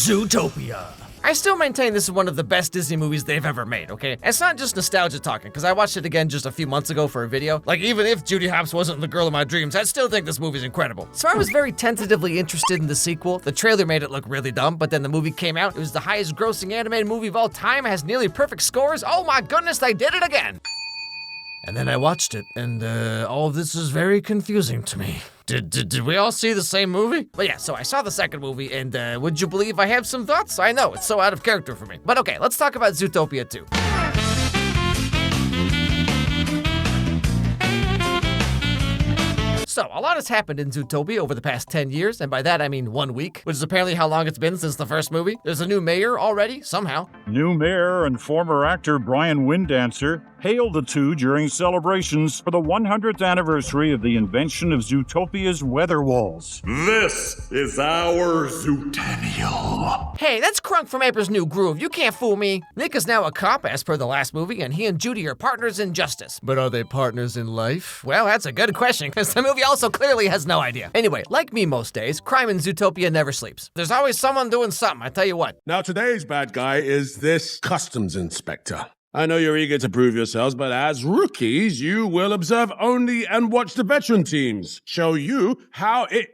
Zootopia. I still maintain this is one of the best Disney movies they've ever made, okay? It's not just nostalgia talking, because I watched it again just a few months ago for a video. Like, even if Judy Hopps wasn't the girl of my dreams, I still think this movie's incredible. So I was very tentatively interested in the sequel. The trailer made it look really dumb, but then the movie came out. It was the highest grossing animated movie of all time, has nearly perfect scores. Oh my goodness, they did it again! And then I watched it, and all of this is very confusing to me. Did we all see the same movie? But yeah, so I saw the second movie, and would you believe I have some thoughts? I know, it's so out of character for me. But okay, let's talk about Zootopia 2. So, a lot has happened in Zootopia over the past 10 years, and by that I mean 1 week, which is apparently how long it's been since the first movie. There's a new mayor already, somehow. New mayor and former actor Brian Windancer hailed the two during celebrations for the 100th anniversary of the invention of Zootopia's weather walls. This is our Zootopia. Hey, that's Crunk from April's New Groove. You can't fool me. Nick is now a cop, as per the last movie, and he and Judy are partners in justice. But are they partners in life? Well, that's a good question, because the movie also clearly has no idea. Anyway, like me most days, crime in Zootopia never sleeps. There's always someone doing something, I tell you what. Now, today's bad guy is this customs inspector. I know you're eager to prove yourselves, but as rookies, you will observe only and watch the veteran teams show you how it...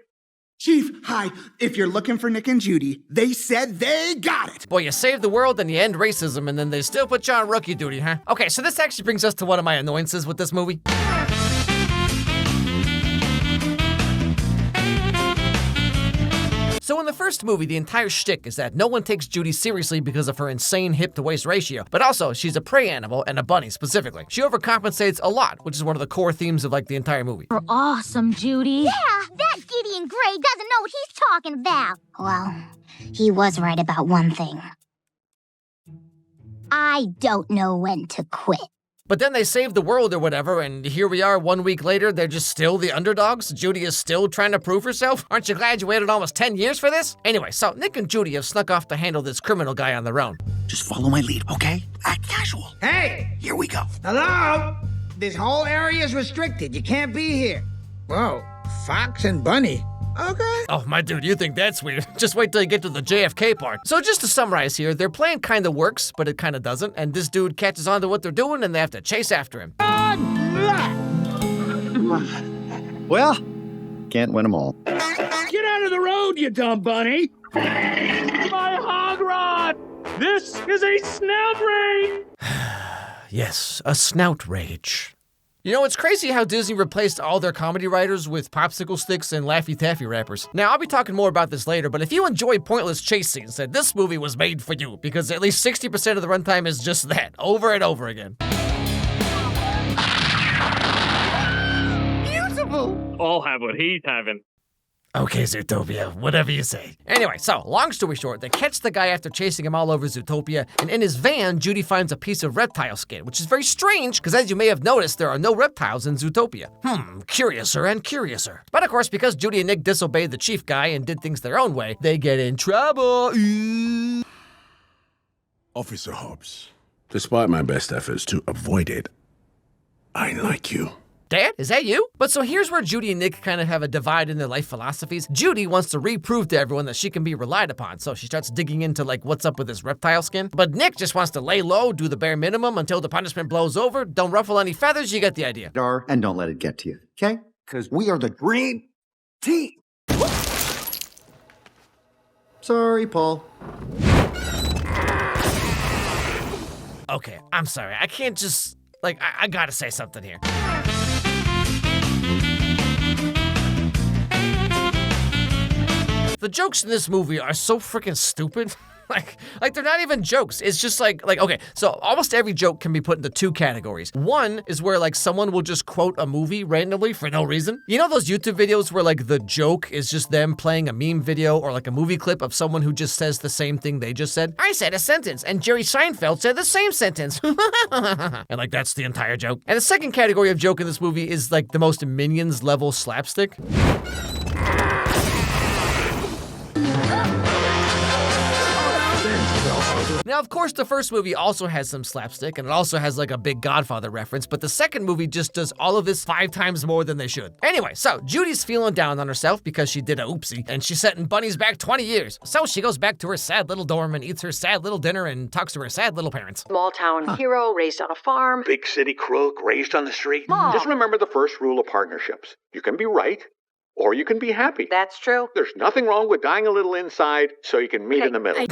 Chief, hi. If you're looking for Nick and Judy, they said they got it. Boy, you save the world and you end racism, and then they still put you on rookie duty, huh? Okay, so this actually brings us to one of my annoyances with this movie. So in the first movie, the entire shtick is that no one takes Judy seriously because of her insane hip-to-waist ratio, but also she's a prey animal and a bunny specifically. She overcompensates a lot, which is one of the core themes of like the entire movie. You're awesome, Judy. Yeah, that Gideon Gray doesn't know what he's talking about. Well, he was right about one thing. I don't know when to quit. But then they save the world or whatever, and here we are 1 week later, they're just still the underdogs? Judy is still trying to prove herself? Aren't you glad you waited almost 10 years for this? Anyway, so Nick and Judy have snuck off to handle this criminal guy on their own. Just follow my lead, okay? Act casual. Hey! Here we go. Hello? This whole area is restricted. You can't be here. Whoa, Fox and Bunny. Okay. Oh, my dude, you think that's weird. Just wait till you get to the JFK part. So just to summarize here, their plan kind of works, but it kind of doesn't, and this dude catches on to what they're doing, and they have to chase after him. Well, can't win them all. Get out of the road, you dumb bunny! My hog rod! This is a snout rage! Yes, a snout rage. You know, it's crazy how Disney replaced all their comedy writers with popsicle sticks and Laffy Taffy rappers. Now, I'll be talking more about this later, but if you enjoy pointless chase scenes, then this movie was made for you, because at least 60% of the runtime is just that, over and over again. Beautiful! I'll have what he's having. Okay, Zootopia, whatever you say. Anyway, so, long story short, they catch the guy after chasing him all over Zootopia, and in his van, Judy finds a piece of reptile skin, which is very strange, because as you may have noticed, there are no reptiles in Zootopia. Curiouser and curiouser. But of course, because Judy and Nick disobeyed the chief guy and did things their own way, they get in trouble. Officer Hobbs, despite my best efforts to avoid it, I like you. Dad, is that you? But so here's where Judy and Nick kind of have a divide in their life philosophies. Judy wants to reprove to everyone that she can be relied upon, so she starts digging into like what's up with this reptile skin. But Nick just wants to lay low, do the bare minimum until the punishment blows over, don't ruffle any feathers, you get the idea. And don't let it get to you, okay? Because we are the dream team. Sorry, Paul. Okay, I'm sorry, I can't just, like, I gotta say something here. The jokes in this movie are so freaking stupid. like they're not even jokes. It's just like, okay, so almost every joke can be put into two categories. One is where like someone will just quote a movie randomly for no reason. You know those YouTube videos where like the joke is just them playing a meme video or like a movie clip of someone who just says the same thing they just said? I said a sentence and Jerry Seinfeld said the same sentence. And like that's the entire joke. And the second category of joke in this movie is like the most Minions level slapstick. Now, of course, the first movie also has some slapstick, and it also has like a big Godfather reference, but the second movie just does all of this 5 times more than they should. Anyway, so Judy's feeling down on herself because she did a oopsie, and she's setting bunnies back 20 years. So she goes back to her sad little dorm and eats her sad little dinner and talks to her sad little parents. Small town hero raised on a farm. Big city crook raised on the street. Mom. Just remember the first rule of partnerships. You can be right, or you can be happy. That's true. There's nothing wrong with dying a little inside so you can meet in the middle.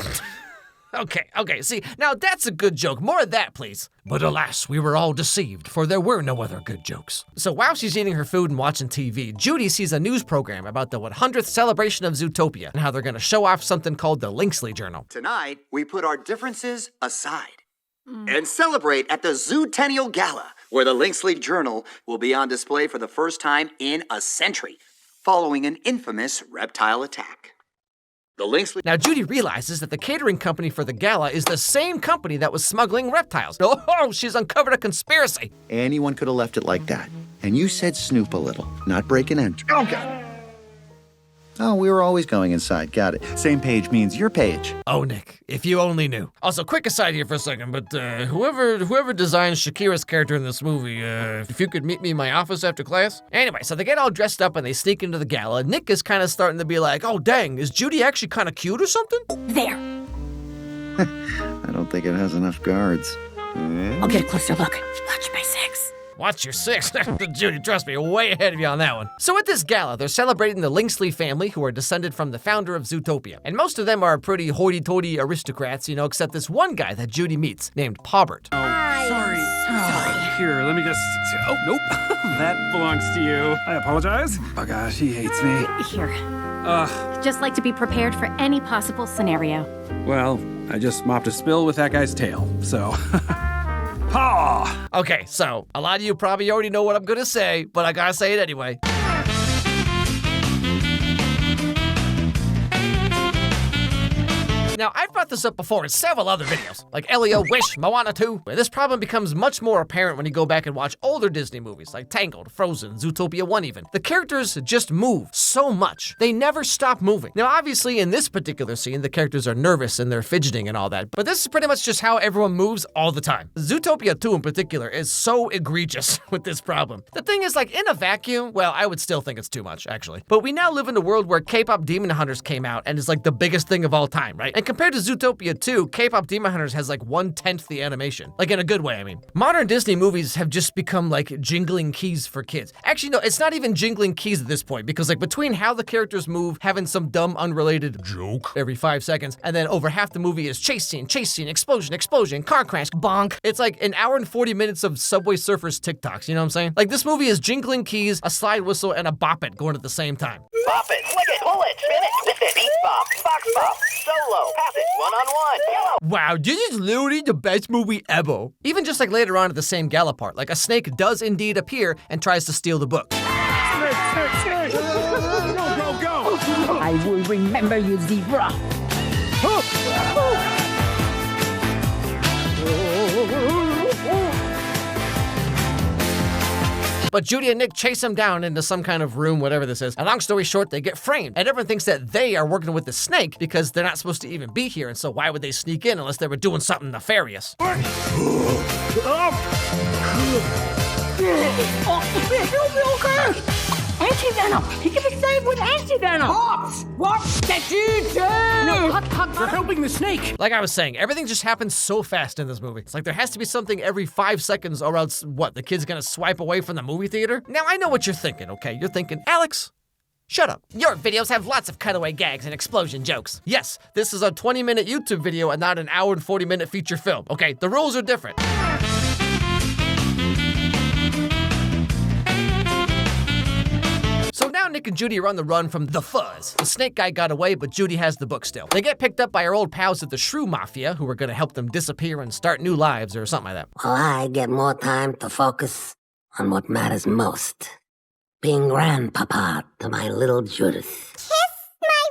Okay, see, now that's a good joke. More of that, please. But alas, we were all deceived, for there were no other good jokes. So while she's eating her food and watching TV, Judy sees a news program about the 100th celebration of Zootopia and how they're gonna show off something called the Linksley Journal. Tonight, we put our differences aside and celebrate at the Zootennial Gala, where the Linksley Journal will be on display for the first time in a century, following an infamous reptile attack. The Linksley... Now, Judy realizes that the catering company for the gala is the same company that was smuggling reptiles. Oh, she's uncovered a conspiracy. Anyone could have left it like that. And you said snoop a little, not break and enter. Okay. Oh, we were always going inside. Got it. Same page means your page. Oh, Nick, if you only knew. Also, quick aside here for a second, but whoever designed Shakira's character in this movie, if you could meet me in my office after class? Anyway, so they get all dressed up and they sneak into the gala. Nick is kind of starting to be like, oh, dang, is Judy actually kind of cute or something? There. I don't think it has enough guards. I'll get a closer look. Watch my 6. Watch your 6. Judy, trust me, way ahead of you on that one. So at this gala, they're celebrating the Linksley family, who are descended from the founder of Zootopia. And most of them are pretty hoity-toity aristocrats, you know, except this one guy that Judy meets, named Paubert. Sorry. Here, let me just... Oh, nope. That belongs to you. I apologize. Oh, gosh, he hates me. Here. Just like to be prepared for any possible scenario. Well, I just mopped a spill with that guy's tail, so... Ha! Okay, so a lot of you probably already know what I'm gonna say, but I gotta say it anyway. Now, I've brought this up before in several other videos, like Elio, Wish, Moana 2, where this problem becomes much more apparent when you go back and watch older Disney movies, like Tangled, Frozen, Zootopia 1 even. The characters just move so much. They never stop moving. Now, obviously, in this particular scene, the characters are nervous and they're fidgeting and all that, but this is pretty much just how everyone moves all the time. Zootopia 2 in particular is so egregious with this problem. The thing is, like, in a vacuum, well, I would still think it's too much, actually. But we now live in a world where K-pop Demon Hunters came out and is like the biggest thing of all time, right? And compared to Zootopia 2, K-pop Demon Hunters has like 1/10 the animation. Like in a good way, I mean. Modern Disney movies have just become like jingling keys for kids. Actually, no, it's not even jingling keys at this point, because like between how the characters move, having some dumb unrelated joke every 5 seconds, and then over half the movie is chase scene, explosion, car crash, bonk. It's like an hour and 40 minutes of Subway Surfers TikToks, you know what I'm saying? Like this movie is jingling keys, a slide whistle, and a bop it going at the same time. Bop it, flick it, pull it, spin it, twist it, beat bop, box bop, solo, pass it, one-on-one, yellow. Wow, this is literally the best movie ever. Even just like later on at the same gala part, like a snake does indeed appear and tries to steal the book. Go, go, go! I will remember you, zebra. But Judy and Nick chase him down into some kind of room, whatever this is. And long story short, they get framed. And everyone thinks that they are working with the snake because they're not supposed to even be here. And so why would they sneak in unless they were doing something nefarious? Anti-venom! He can be saved with anti-venom! What did you do? No, We're helping the snake. Like I was saying, everything just happens so fast in this movie. It's like there has to be something every 5 seconds or else, what, the kid's gonna swipe away from the movie theater? Now, I know what you're thinking, okay? You're thinking, Alex, shut up. Your videos have lots of cutaway gags and explosion jokes. Yes, this is a 20-minute YouTube video and not an hour and 40-minute feature film, okay? The rules are different. So now Nick and Judy are on the run from the Fuzz. The snake guy got away, but Judy has the book still. They get picked up by our old pals at the Shrew Mafia, who are gonna help them disappear and start new lives or something like that. Well, I get more time to focus on what matters most. Being grandpapa to my little Judith. Kiss my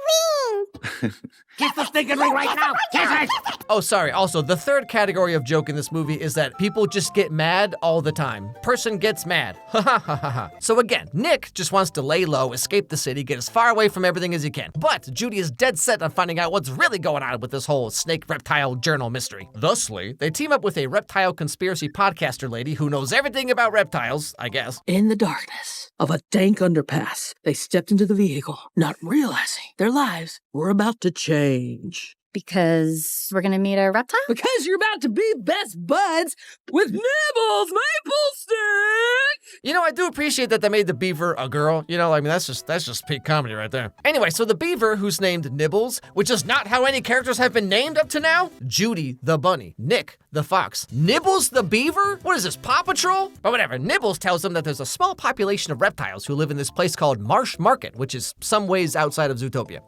ring! Kiss the stinking ring right now! Kiss it! Oh, sorry. Also, the third category of joke in this movie is that people just get mad all the time. Person gets mad. Ha ha ha ha ha. So again, Nick just wants to lay low, escape the city, get as far away from everything as he can. But Judy is dead set on finding out what's really going on with this whole snake reptile journal mystery. Thusly, they team up with a reptile conspiracy podcaster lady who knows everything about reptiles, I guess. In the darkness of a dank underpass, they stepped into the vehicle, not realizing their lives were about to change. Because we're gonna meet a reptile? Because you're about to be best buds with Nibbles Maple Stick! You know, I do appreciate that they made the beaver a girl. You know, I mean, that's just peak comedy right there. Anyway, so the beaver, who's named Nibbles, which is not how any characters have been named up to now. Judy the bunny, Nick the fox, Nibbles the beaver? What is this, Paw Patrol? Or whatever, Nibbles tells them that there's a small population of reptiles who live in this place called Marsh Market, which is some ways outside of Zootopia.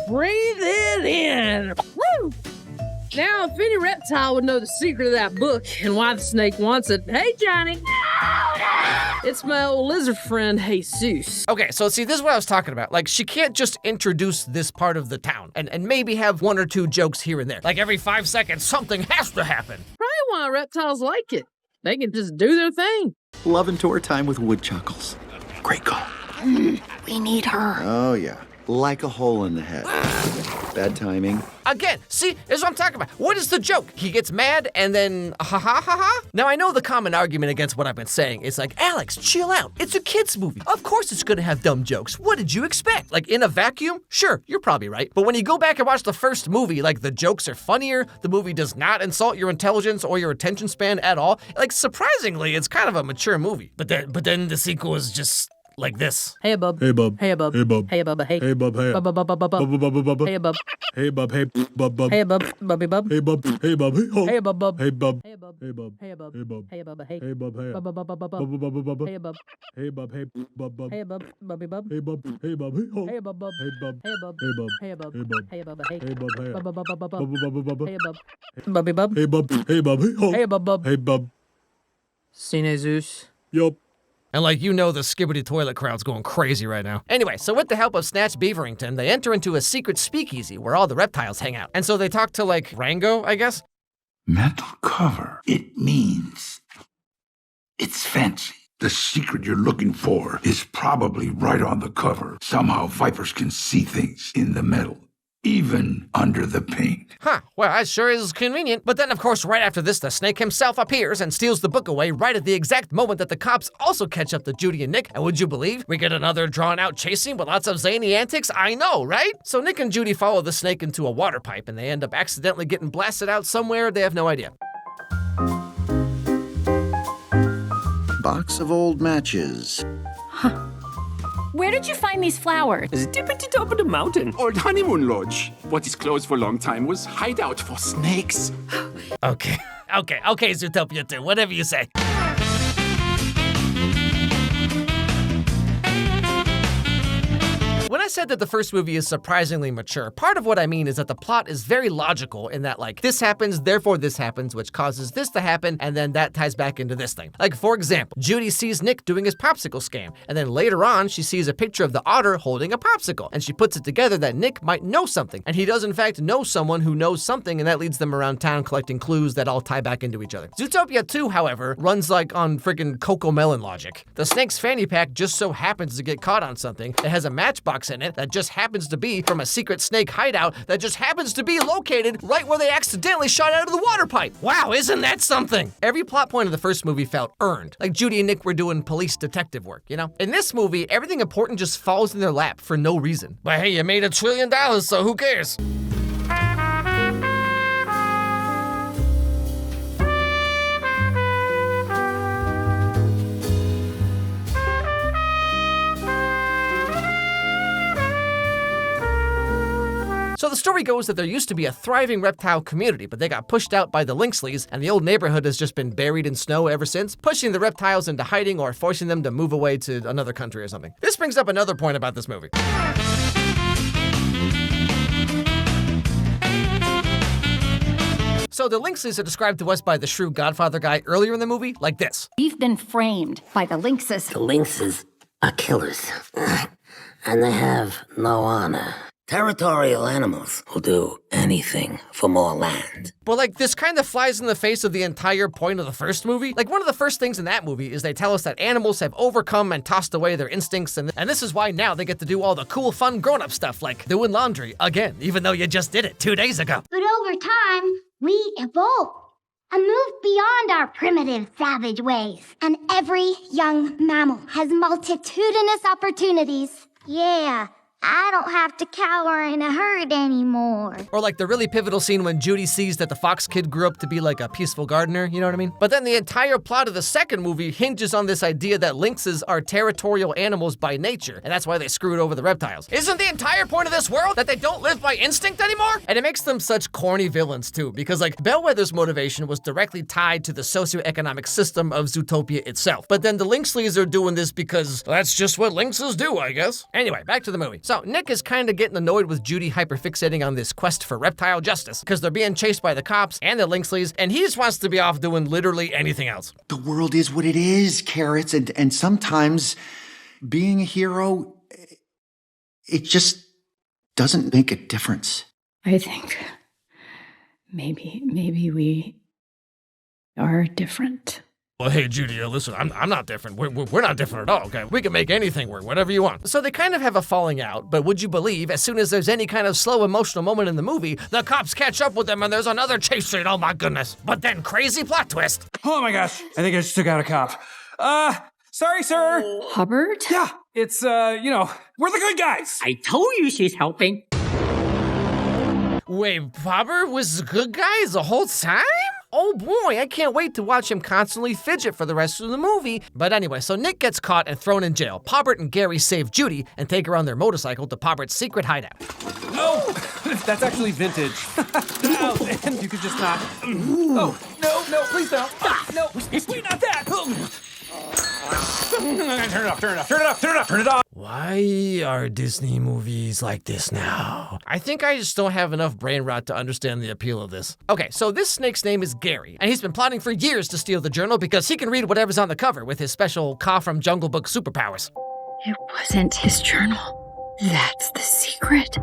Breathe it in. Woo! Now, if any reptile would know the secret of that book and why the snake wants it, hey, Johnny. It's my old lizard friend, Jesus. Okay, so see, this is what I was talking about. Like, she can't just introduce this part of the town and maybe have one or two jokes here and there. Like, every 5 seconds, something has to happen. Probably why reptiles like it. They can just do their thing. Love and tour time with woodchuckles. Great call. We need her. Oh, yeah. Like a hole in the head. Bad timing. Again, see, this is what I'm talking about. What is the joke? He gets mad and then ha ha ha ha? Now, I know the common argument against what I've been saying is like, Alex, chill out. It's a kid's movie. Of course it's gonna have dumb jokes. What did you expect? Like, in a vacuum? Sure, you're probably right. But when you go back and watch the first movie, like, the jokes are funnier, the movie does not insult your intelligence or your attention span at all. Like, surprisingly, it's kind of a mature movie. But then the sequel is just like this. Hey, bub. Hey, bub. Hey, bub. Hey, bub. Hey, bub. Hey. Hey, bub. Hey. Bub, bub, bub, bub, bub. Hey, bub. Hey, bub. Hey, bub, bub. Hey, bub. Bubby, bub. Hey, bub. Hey, bub. Hey, ho. Hey, bub, bub. Hey, bub. Hey, bub. Hey, bub. Hey, bub. Hey, bub. Hey, bub. Hey. Hey, bub. Hey. Bub, bub, bub, bub, bub. Bub, bub, bub, bub. Hey, bub. Hey, bub. Hey, bub, bub. Hey, bub. Bubby, bub. Hey, bub. Hey, bub. Hey, ho. Hey, bub, bub. Hey, bub. Hey, bub. Hey, bub. Hey, bub. Hey, bub. Hey, bub. Hey. Hey, bub. Hey. Bub, bub, bub, bub, bub. Bub, bub, bub, bub. Hey, bub. Bubby, bub. Hey, bub. Hey, bub. Hey, bub. Hey, ho. Hey, bub. Hey, bub. Seen Zeus? Yup. And like, you know, the skibbity toilet crowd's going crazy right now. Anyway, so with the help of Snatch Beaverington, they enter into a secret speakeasy where all the reptiles hang out. And so they talk to, like, Rango, I guess? Metal cover. It means it's fancy. The secret you're looking for is probably right on the cover. Somehow vipers can see things in the metal, even under the paint. Huh, well, that sure is convenient. But then, of course, right after this, the snake himself appears and steals the book away right at the exact moment that the cops also catch up to Judy and Nick. And would you believe we get another drawn-out chase scene with lots of zany antics? I know, right? So Nick and Judy follow the snake into a water pipe, and they end up accidentally getting blasted out somewhere. They have no idea. Box of old matches. Where did you find these flowers? Deep at the top of the mountain. Old honeymoon lodge. What is closed for a long time was hideout for snakes. Okay, Zootopia 2, whatever you say. When I said that the first movie is surprisingly mature, part of what I mean is that the plot is very logical in that, like, this happens, therefore this happens, which causes this to happen, and then that ties back into this thing. Like, for example, Judy sees Nick doing his popsicle scam, and then later on, she sees a picture of the otter holding a popsicle, and she puts it together that Nick might know something, and he does in fact know someone who knows something, and that leads them around town collecting clues that all tie back into each other. Zootopia 2, however, runs like on freaking Cocomelon logic. The snake's fanny pack just so happens to get caught on something that has a matchbox in it that just happens to be from a secret snake hideout that just happens to be located right where they accidentally shot out of the water pipe. Wow, isn't that something? Every plot point of the first movie felt earned. Like Judy and Nick were doing police detective work, you know? In this movie, everything important just falls in their lap for no reason. But hey, you made $1 trillion, so who cares? So the story goes that there used to be a thriving reptile community, but they got pushed out by the Lynxleys, and the old neighborhood has just been buried in snow ever since, pushing the reptiles into hiding or forcing them to move away to another country or something. This brings up another point about this movie. So the Lynxleys are described to us by the shrewd Godfather guy earlier in the movie like this. We've been framed by the lynxes. The lynxes are killers. And they have no honor. Territorial animals will do anything for more land. But like, this kind of flies in the face of the entire point of the first movie. Like, one of the first things in that movie is they tell us that animals have overcome and tossed away their instincts, and this is why now they get to do all the cool, fun grown-up stuff, like doing laundry again, even though you just did it 2 days ago. But over time, we evolve and move beyond our primitive, savage ways. And every young mammal has multitudinous opportunities. Yeah, I don't have to cower in a herd anymore. Or like the really pivotal scene when Judy sees that the fox kid grew up to be like a peaceful gardener, you know what I mean? But then the entire plot of the second movie hinges on this idea that lynxes are territorial animals by nature, and that's why they screwed over the reptiles. Isn't the entire point of this world that they don't live by instinct anymore? And it makes them such corny villains too, because like Bellwether's motivation was directly tied to the socioeconomic system of Zootopia itself. But then the lynxleys are doing this because that's just what lynxes do, I guess. Anyway, back to the movie. So Nick is kind of getting annoyed with Judy hyperfixating on this quest for reptile justice because they're being chased by the cops and the lynxleys, and he just wants to be off doing literally anything else. The world is what it is, Carrots, and sometimes being a hero, it just doesn't make a difference. I think maybe we are different. Well, hey, Judy, listen, I'm not different. We're not different at all, okay? We can make anything work, whatever you want. So they kind of have a falling out, but would you believe, as soon as there's any kind of slow emotional moment in the movie, the cops catch up with them and there's another chase scene, oh my goodness. But then crazy plot twist. Oh my gosh, I think I just took out a cop. Sorry, sir. Hubbard? Yeah, it's, we're the good guys. I told you she's helping. Wait, Bobber was the good guy the whole time? Oh boy, I can't wait to watch him constantly fidget for the rest of the movie. But anyway, so Nick gets caught and thrown in jail. Pobbert and Gary save Judy and take her on their motorcycle to Pobbert's secret hideout. No, that's actually vintage. Oh, and you could just not. Oh, no, please don't. No, wait, not that. Turn it off. Why are Disney movies like this now? I think I just don't have enough brain rot to understand the appeal of this. Okay, so this snake's name is Gary, and he's been plotting for years to steal the journal because he can read whatever's on the cover with his special Ka from Jungle Book superpowers. It wasn't his journal. That's the secret.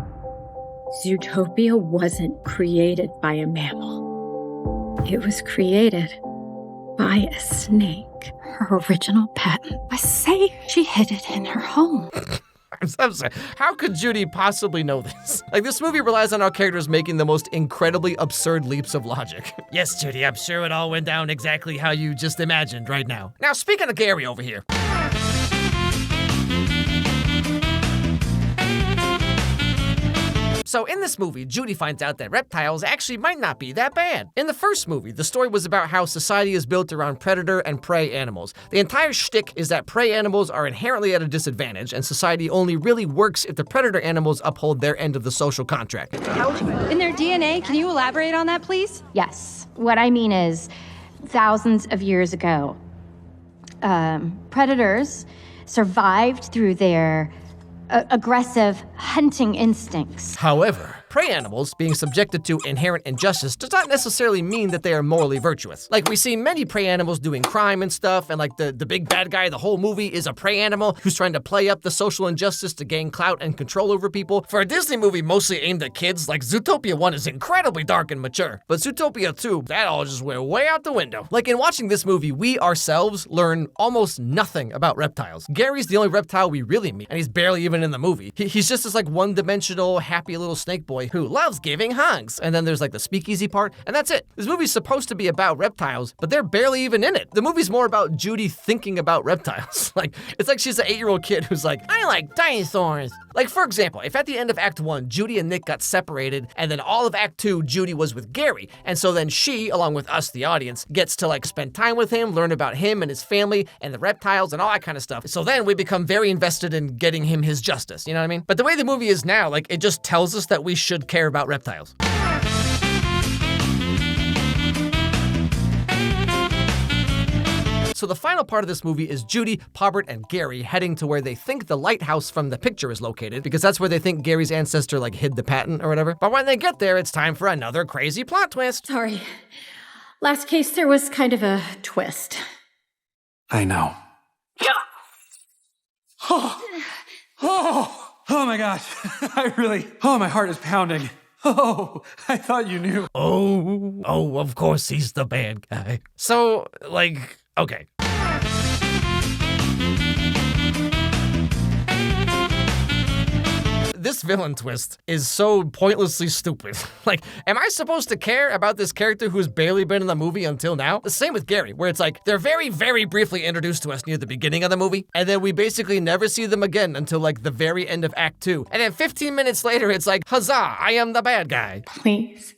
Zootopia wasn't created by a mammal. It was created by a snake. Her original patent was safe. She hid it in her home. I'm sorry. How could Judy possibly know this? Like, this movie relies on our characters making the most incredibly absurd leaps of logic. Yes, Judy, I'm sure it all went down exactly how you just imagined right now. Now, speaking of Gary over here. So in this movie, Judy finds out that reptiles actually might not be that bad. In the first movie, the story was about how society is built around predator and prey animals. The entire shtick is that prey animals are inherently at a disadvantage, and society only really works if the predator animals uphold their end of the social contract. In their DNA, can you elaborate on that, please? Yes. What I mean is, thousands of years ago, predators survived through their aggressive hunting instincts. However, prey animals being subjected to inherent injustice does not necessarily mean that they are morally virtuous. Like, we see many prey animals doing crime and stuff, and like the big bad guy of the whole movie is a prey animal who's trying to play up the social injustice to gain clout and control over people. For a Disney movie mostly aimed at kids, like Zootopia 1 is incredibly dark and mature, but Zootopia 2, that all just went way out the window. Like, in watching this movie, we ourselves learn almost nothing about reptiles. Gary's the only reptile we really meet, and he's barely even in the movie. He's just this like one-dimensional, happy little snake boy who loves giving hugs. And then there's like the speakeasy part, and that's it. This movie's supposed to be about reptiles, but they're barely even in it. The movie's more about Judy thinking about reptiles. Like, it's like she's an 8-year-old kid who's like, I like dinosaurs. Like, for example, if at the end of Act 1, Judy and Nick got separated, and then all of Act 2, Judy was with Gary, and so then she, along with us, the audience, gets to like spend time with him, learn about him and his family, and the reptiles, and all that kind of stuff. So then we become very invested in getting him his justice, you know what I mean? But the way the movie is now, like, it just tells us that we should care about reptiles. So the final part of this movie is Judy, Pobbert, and Gary heading to where they think the lighthouse from the picture is located, because that's where they think Gary's ancestor like hid the patent or whatever. But when they get there, it's time for another crazy plot twist. Sorry. Last case, there was kind of a twist. I know. Yeah. Oh my gosh. My heart is pounding. Oh, I thought you knew. Oh, of course he's the bad guy. So, like, okay. This villain twist is so pointlessly stupid. Like, am I supposed to care about this character who's barely been in the movie until now? The same with Gary, where it's like, they're very, very briefly introduced to us near the beginning of the movie, and then we basically never see them again until like the very end of Act 2. And then 15 minutes later, it's like, huzzah, I am the bad guy. Please.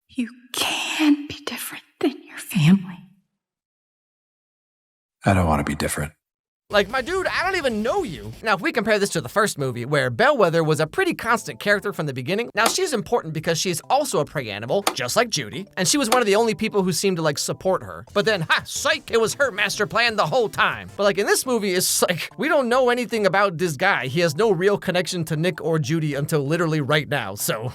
You can be different than your family. I don't want to be different. Like, my dude, I don't even know you. Now, if we compare this to the first movie, where Bellwether was a pretty constant character from the beginning, now she's important because she's also a prey animal, just like Judy, and she was one of the only people who seemed to, like, support her. But then, psych, it was her master plan the whole time. But, like, in this movie, it's like, we don't know anything about this guy. He has no real connection to Nick or Judy until literally right now, so...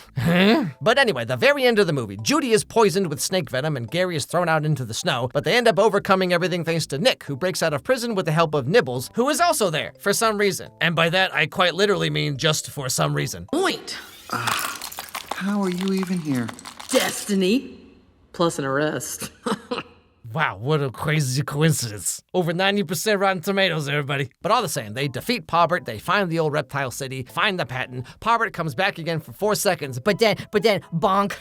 But anyway, the very end of the movie, Judy is poisoned with snake venom and Gary is thrown out into the snow, but they end up overcoming everything thanks to Nick, who breaks out of prison with the help of Nibbles, who is also there for some reason. And by that, I quite literally mean just for some reason. Point. How are you even here? Destiny. Plus an arrest. Wow, what a crazy coincidence. Over 90% Rotten Tomatoes, everybody. But all the same, they defeat Pawbert, they find the old reptile city, find the patent. Pawbert comes back again for 4 seconds, but then, bonk.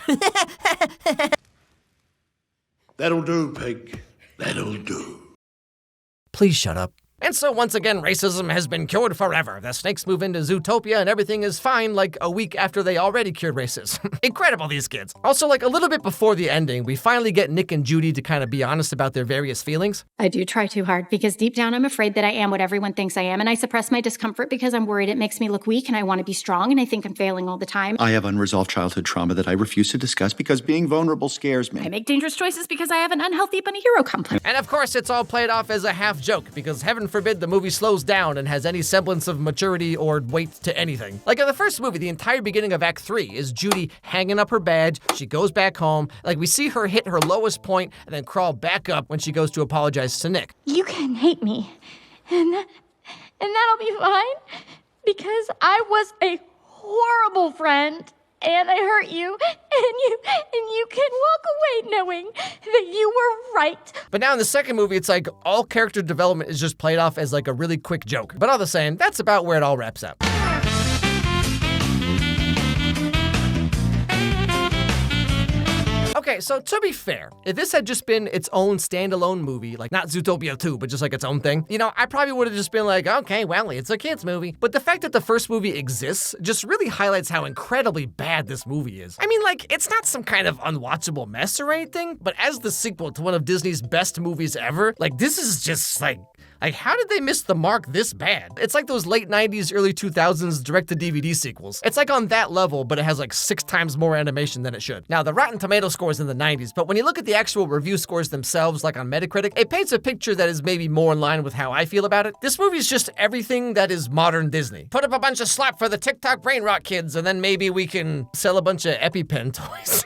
That'll do, pig. That'll do. Please shut up. And so once again, racism has been cured forever. The snakes move into Zootopia and everything is fine like a week after they already cured racism. Incredible, these kids. Also, like a little bit before the ending, we finally get Nick and Judy to kind of be honest about their various feelings. I do try too hard because deep down I'm afraid that I am what everyone thinks I am, and I suppress my discomfort because I'm worried it makes me look weak and I want to be strong and I think I'm failing all the time. I have unresolved childhood trauma that I refuse to discuss because being vulnerable scares me. I make dangerous choices because I have an unhealthy bunny hero complex. And of course, it's all played off as a half joke because heaven forbid the movie slows down and has any semblance of maturity or weight to anything. Like in the first movie, the entire beginning of Act 3 is Judy hanging up her badge, she goes back home, like we see her hit her lowest point and then crawl back up when she goes to apologize to Nick. You can hate me, and that'll be fine, because I was a horrible friend, and I hurt you, and you can walk away knowing that you were right. But now in the second movie, it's like all character development is just played off as like a really quick joke. But all the same, that's about where it all wraps up. Okay, so to be fair, if this had just been its own standalone movie, like not Zootopia 2, but just like its own thing, you know, I probably would have just been like, okay, well, it's a kid's movie. But the fact that the first movie exists just really highlights how incredibly bad this movie is. I mean, like, it's not some kind of unwatchable mess or anything, but as the sequel to one of Disney's best movies ever, like, this is just like, how did they miss the mark this bad? It's like those late 90s, early 2000s direct-to-DVD sequels. It's like on that level, but it has like 6 times more animation than it should. Now, the Rotten Tomato score is in the 90s, but when you look at the actual review scores themselves, like on Metacritic, it paints a picture that is maybe more in line with how I feel about it. This movie is just everything that is modern Disney. Put up a bunch of slop for the TikTok brain rot kids, and then maybe we can sell a bunch of EpiPen toys.